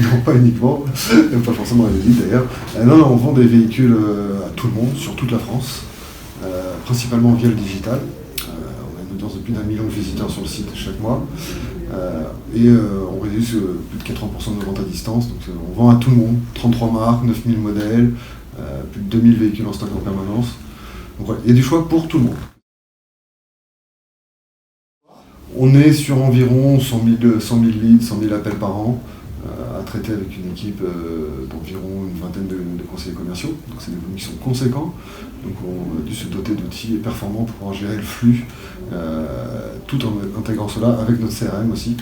non pas uniquement, pas forcément à l'élite d'ailleurs. Non, on vend des véhicules à tout le monde, sur toute la France, principalement via le digital. On a une audience de plus d'1 million de visiteurs sur le site chaque mois. On réalise plus de 80% de nos ventes à distance. Donc on vend à tout le monde, 33 marques, 9000 modèles, plus de 2000 véhicules en stock en permanence. Donc voilà, il y a du choix pour tout le monde. On est sur environ 100 000 leads, 100 000 appels par an, à traiter avec une équipe d'environ une vingtaine de conseillers commerciaux. Donc c'est des volumes qui sont conséquents. Donc on a dû se doter d'outils performants pour pouvoir gérer le flux, tout en intégrant cela avec notre CRM aussi,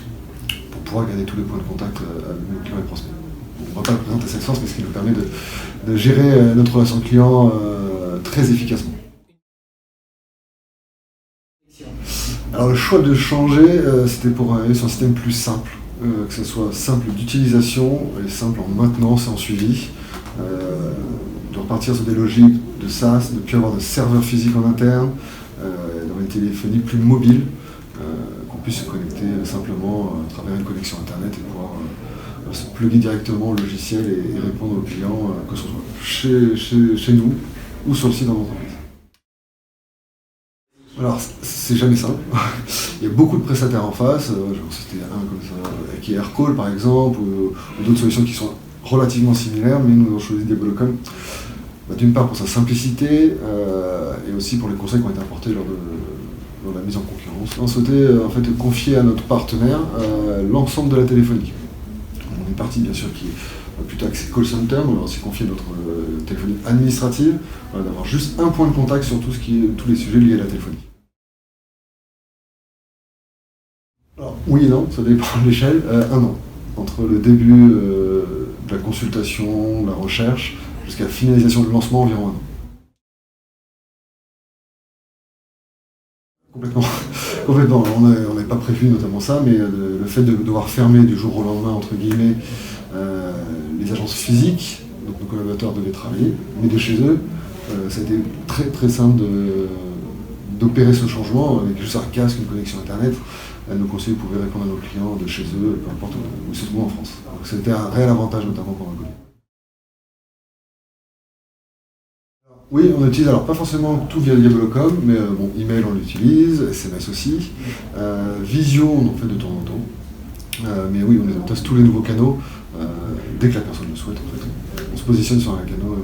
pour pouvoir garder tous les points de contact avec nos clients et prospects. On ne va pas le présenter Salesforce, mais ce qui nous permet de gérer notre relation client très efficacement. Alors le choix de changer, c'était pour aller sur un système plus simple, que ce soit simple d'utilisation et simple en maintenance et en suivi, de repartir sur des logiques de SaaS, de ne plus avoir de serveur physique en interne, d'avoir une téléphonie plus mobile, qu'on puisse se connecter simplement à travers une connexion internet et pouvoir se plugger directement au logiciel et répondre aux clients, que ce soit chez nous ou sur le site de l'entreprise. Alors, c'est jamais simple. Il y a beaucoup de prestataires en face. C'était un comme ça, qui est Aircall par exemple, ou d'autres solutions qui sont relativement similaires, mais nous avons choisi Diabolocom. D'une part pour sa simplicité et aussi pour les conseils qui ont été apportés lors de la mise en concurrence. On souhaitait en fait confier à notre partenaire l'ensemble de la téléphonie. On a une partie bien sûr qui est plutôt axée call center, mais on a aussi confié notre téléphonie administrative, d'avoir juste un point de contact sur tous les sujets liés à la téléphonie. Alors, oui et non, ça dépend de l'échelle. 1 an. Entre le début de la consultation, de la recherche, jusqu'à la finalisation du lancement, environ 1 an. Complètement. On n'avait pas prévu notamment ça, mais le fait de devoir fermer du jour au lendemain, entre guillemets, les agences physiques, donc nos collaborateurs devaient travailler, mais de chez eux, ça a été très très simple d'opérer ce changement avec juste un casque, une connexion internet. Nos conseillers pouvaient répondre à nos clients de chez eux, peu importe où ils se trouvent en France. Donc c'était un réel avantage notamment pour nos collègues. Oui, on utilise alors pas forcément tout via Diabolocom, mais email on l'utilise, SMS aussi, Visio on en fait de temps en temps, mais oui on teste tous les nouveaux canaux dès que la personne le souhaite en fait. On se positionne sur un canal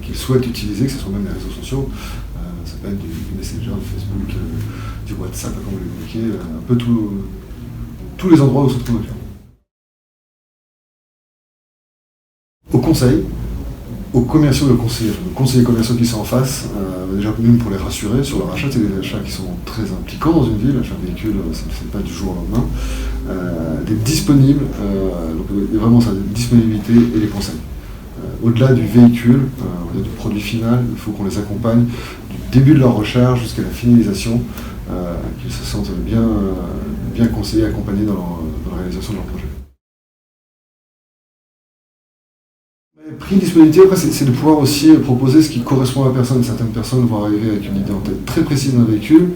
qu'il souhaite utiliser, que ce soit même les réseaux sociaux, ça peut être du Messenger, du Facebook, du WhatsApp comme vous l'évoquez, un peu tous les endroits où se trouvent nos clients. Au conseil, aux commerciaux et aux conseillers, aux conseillers commerciaux qui sont en face, déjà même pour les rassurer sur leur achat, c'est des achats qui sont très impliquants dans une ville, l'achat de véhicule, ça ne se fait pas du jour au lendemain, d'être disponible, donc vraiment ça, la disponibilité et les conseils. Au-delà du véhicule, au-delà du produit final, il faut qu'on les accompagne du début de leur recherche jusqu'à la finalisation, qu'ils se sentent bien conseillés, accompagnés dans la réalisation de leur projet. Prix disponibilité, après, c'est de pouvoir aussi proposer ce qui correspond à la personne. Certaines personnes vont arriver avec une idée en tête très précise d'un véhicule,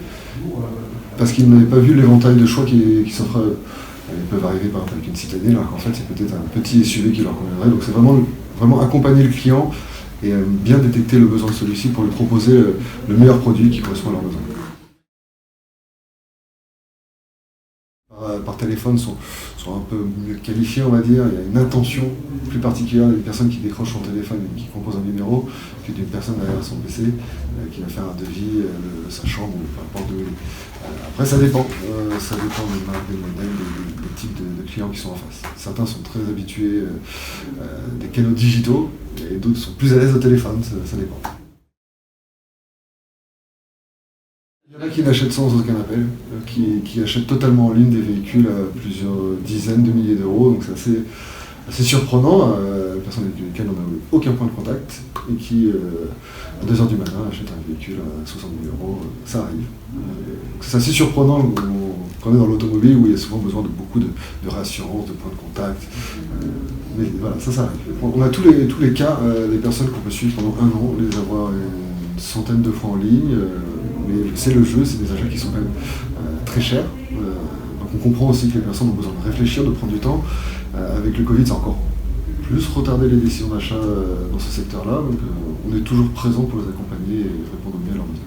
parce qu'ils n'avaient pas vu l'éventail de choix qui s'offre à eux. Ils peuvent arriver par exemple avec une citadine, alors qu'en fait c'est peut-être un petit SUV qui leur conviendrait. Donc c'est vraiment accompagner le client et bien détecter le besoin de celui-ci pour lui proposer le meilleur produit qui correspond à leurs besoins. Par téléphone sont un peu mieux qualifiés, on va dire. Il y a une intention plus particulière d'une personne qui décroche son téléphone et qui compose un numéro que d'une personne derrière son PC qui va faire un devis de sa chambre ou peu importe d'où il est. Après ça dépend des marques, des modèles, des types de clients qui sont en face. Certains sont très habitués des canaux digitaux et d'autres sont plus à l'aise au téléphone, ça dépend. Il y en a qui n'achètent sans aucun appel, qui achètent totalement en ligne des véhicules à plusieurs dizaines de milliers d'euros, donc c'est assez surprenant. Personne avec lesquelles on n'a aucun point de contact et qui, à 2h du matin, achète un véhicule à 60 000 euros, ça arrive. C'est assez surprenant quand on est dans l'automobile où il y a souvent besoin de beaucoup de réassurance, de points de contact. Mais voilà, ça arrive. On a tous les cas des personnes qu'on peut suivre pendant 1 an, les avoir une centaine de fois en ligne. Mais c'est le jeu, c'est des achats qui sont quand même très chers. Donc on comprend aussi que les personnes ont besoin de réfléchir, de prendre du temps. Avec le Covid, c'est encore plus retarder les décisions d'achat dans ce secteur-là. Donc on est toujours présent pour les accompagner et répondre au mieux à leurs besoins.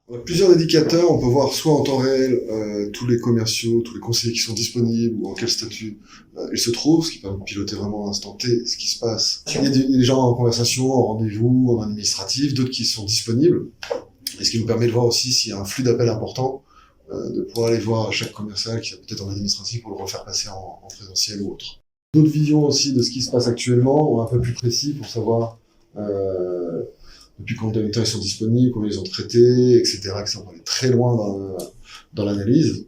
On a plusieurs indicateurs, on peut voir soit en temps réel tous les commerciaux, tous les conseillers qui sont disponibles ou en quel statut ils se trouvent, ce qui permet de piloter vraiment à l'instant T ce qui se passe. Il y a des gens en conversation, en rendez-vous, en administratif, d'autres qui sont disponibles, et ce qui nous permet de voir aussi s'il y a un flux d'appels important, de pouvoir aller voir chaque commercial qui est peut-être en administratif pour le refaire passer en présentiel ou autre. D'autres visions aussi de ce qui se passe actuellement, un peu plus précis pour savoir depuis combien de temps ils sont disponibles, combien ils ont traité, etc. On va aller très loin dans l'analyse.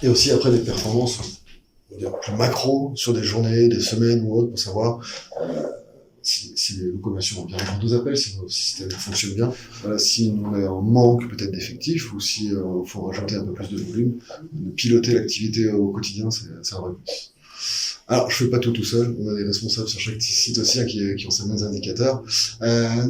Et aussi après des performances, on va dire plus macro, sur des journées, des semaines ou autres, pour savoir si les commerciaux vont bien répondre aux appels, si nos systèmes fonctionnent bien, voilà, si on est en manque peut-être d'effectifs, ou si faut rajouter un peu plus de volume, de piloter l'activité au quotidien, c'est un vrai plus. Alors, je fais pas tout seul, on a des responsables sur chaque site aussi qui ont ces mêmes indicateurs.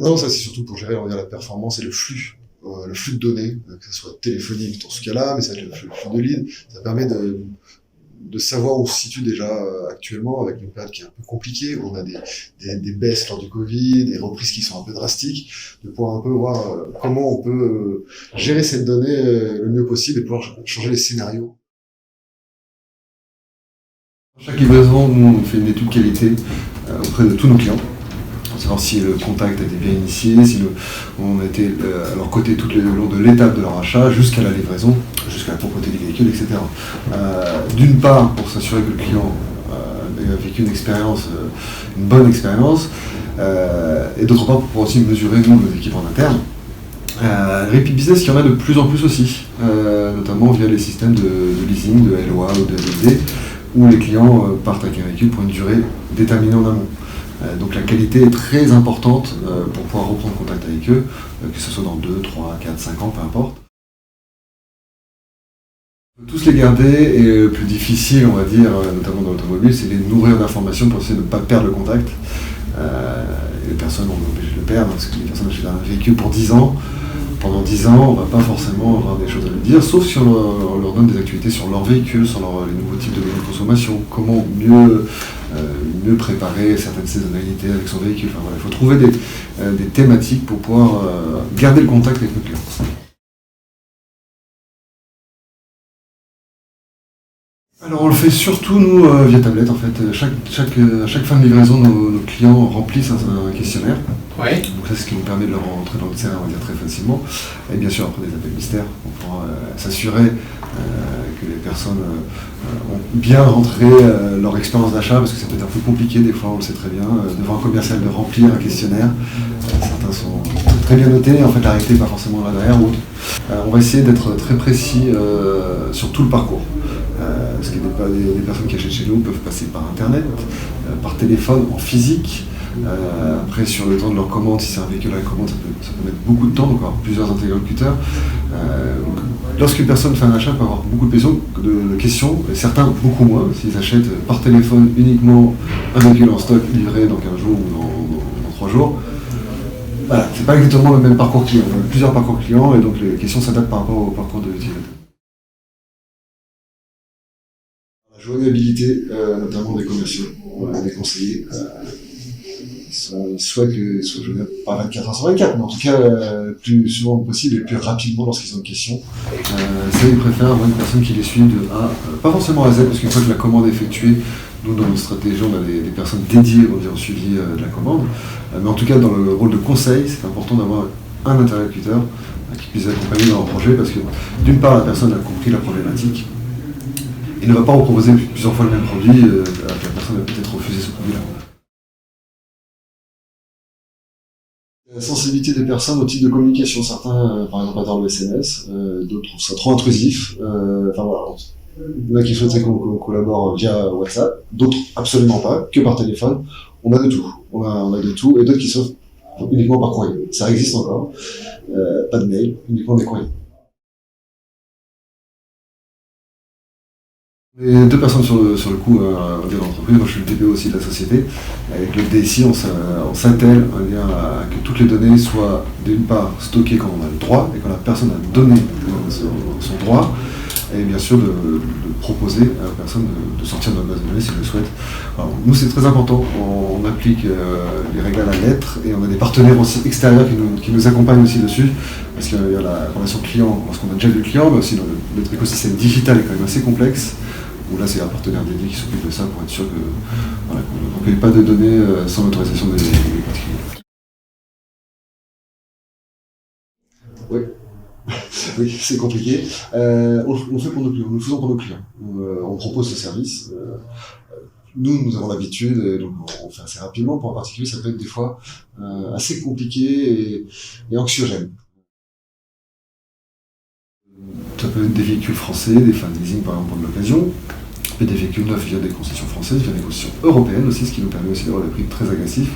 Non, ça c'est surtout pour gérer, on va dire, la performance et le flux de données, que ce soit téléphonique dans ce cas-là, mais ça va être le flux de leads. Ça permet de savoir où on se situe déjà actuellement, avec une période qui est un peu compliquée, où on a des baisses lors du Covid, des reprises qui sont un peu drastiques, de pouvoir un peu voir comment on peut gérer cette donnée le mieux possible et pouvoir changer les scénarios. Chaque livraison, nous, on fait une étude qualité auprès de tous nos clients, pour savoir si le contact a été bien initié, si on a été à leur côté tout le long de l'étape de leur achat, jusqu'à la livraison, jusqu'à la propreté des véhicules, etc. D'une part, pour s'assurer que le client a vécu une bonne expérience, et d'autre part, pour pouvoir aussi mesurer, nous, nos équipes en interne. Repeat business, il y en a de plus en plus aussi, notamment via les systèmes de leasing, de LOA ou de LD, où les clients partent avec un véhicule pour une durée déterminée en amont. Donc la qualité est très importante pour pouvoir reprendre contact avec eux, que ce soit dans 2, 3, 4, 5 ans, peu importe. On peut tous les garder, et le plus difficile, on va dire, notamment dans l'automobile, c'est les nourrir d'informations pour essayer de ne pas perdre le contact. Les personnes, on est obligé de le perdre, parce que les personnes achètent un véhicule pour 10 ans. Pendant 10 ans, on ne va pas forcément avoir des choses à lui dire, sauf si on leur donne des activités sur leur véhicule, sur les nouveaux types de consommation, comment mieux préparer certaines saisonnalités avec son véhicule. Enfin, voilà, il faut trouver des thématiques pour pouvoir garder le contact avec nos clients. Alors on le fait surtout nous via tablette en fait. Chaque fin de livraison, nos clients remplissent un questionnaire. Ouais. Donc ça c'est ce qui nous permet de leur rentrer dans le CRM, on va dire, très facilement. Et bien sûr après des appels mystères pour pouvoir s'assurer que les personnes ont bien rentré leur expérience d'achat, parce que ça peut être un peu compliqué des fois, on le sait très bien, devant un commercial de remplir un questionnaire. Certains sont très bien notés, en fait la réalité n'est pas forcément là derrière. On va essayer d'être très précis sur tout le parcours. Parce que des personnes qui achètent chez nous peuvent passer par internet, par téléphone, en physique. Après, sur le temps de leur commande, si c'est un véhicule à la commande, ça peut mettre beaucoup de temps, donc avoir plusieurs interlocuteurs. Lorsqu'une personne fait un achat, elle peut avoir beaucoup de questions, et certains beaucoup moins, s'ils achètent par téléphone uniquement un véhicule en stock livré dans 15 jours ou dans 3 jours. Voilà, c'est pas exactement le même parcours client. On a plusieurs parcours clients, et donc les questions s'adaptent par rapport au parcours de l'utilisateur. La joignabilité, notamment des commerciaux, des conseillers, ils souhaitent que ce soit joignable pas 24 heures sur 24, mais en tout cas plus souvent possible et plus rapidement lorsqu'ils ont une question. Ça, ils préfèrent avoir une personne qui les suit de A, pas forcément à Z, parce qu'une fois que la commande est effectuée, nous dans notre stratégie, on a des personnes dédiées au suivi de la commande. Mais en tout cas, dans le rôle de conseil, c'est important d'avoir un interlocuteur qui puisse accompagner dans leur projet, parce que d'une part, la personne a compris la problématique, et ne va pas reproposer plusieurs fois le même produit, alors que la personne va peut-être refuser ce produit-là. La sensibilité des personnes au type de communication. Certains, par exemple, adorent le SMS, d'autres trouvent ça trop intrusif. Enfin voilà. Il y en a qui souhaiteraient qu'on collabore via WhatsApp, d'autres absolument pas, que par téléphone. On a de tout. On a de tout, et d'autres qui souhaitent uniquement par courrier. Ça existe encore. Pas de mail, uniquement des courriers. Les deux personnes sur le coup de l'entreprise, moi je suis le DPO aussi de la société. Avec le DSI, on s'attelle à que toutes les données soient d'une part stockées quand on a le droit et quand la personne a donné son droit, et bien sûr de proposer à la personne de sortir de notre base de données s'il le souhaite. Alors, nous c'est très important, on applique les règles à la lettre et on a des partenaires aussi extérieurs qui nous accompagnent aussi dessus, parce qu'il y a la relation client, parce qu'on a déjà vu le client, mais aussi notre écosystème digital est quand même assez complexe, où là c'est un partenaire dédié qui s'occupe de ça pour être sûr que voilà, qu'on ne recueille pas de données sans l'autorisation des particuliers. Oui. Oui, c'est compliqué. On le fait pour nos clients, nous le faisons pour nos clients. On propose ce service. Nous avons l'habitude, et donc on fait assez rapidement. Pour un particulier, ça peut être des fois assez compliqué et anxiogène. Ça peut être des véhicules français, des fins de leasing par exemple pour de l'occasion, et des véhicules neufs via des concessions françaises, via des concessions européennes aussi, ce qui nous permet aussi d'avoir des prix très agressifs.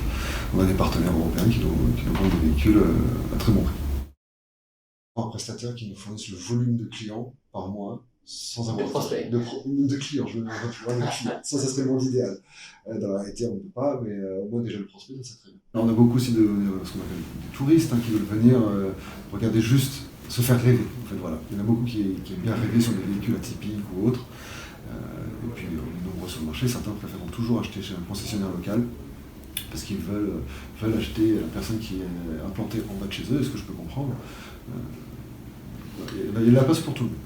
On a des partenaires européens qui nous vendent des véhicules à très bon prix. Un prestataire qui nous fournisse le volume de clients par mois sans avoir de clients, je veux dire, de clients. Ça serait le monde idéal. Dans la réalité, on ne peut pas, mais au moins déjà le prospect, ça serait très bien. On a beaucoup aussi de ce qu'on appelle des touristes qui veulent venir regarder juste, se faire rêver. En fait, voilà. Il y en a beaucoup qui aiment bien rêver sur des véhicules atypiques ou autres. Et puis, on est nombreux sur le marché, certains préfèrent toujours acheter chez un concessionnaire local parce qu'ils veulent acheter la personne qui est implantée en bas de chez eux, est-ce que je peux comprendre. Il y a la place pour tout le monde.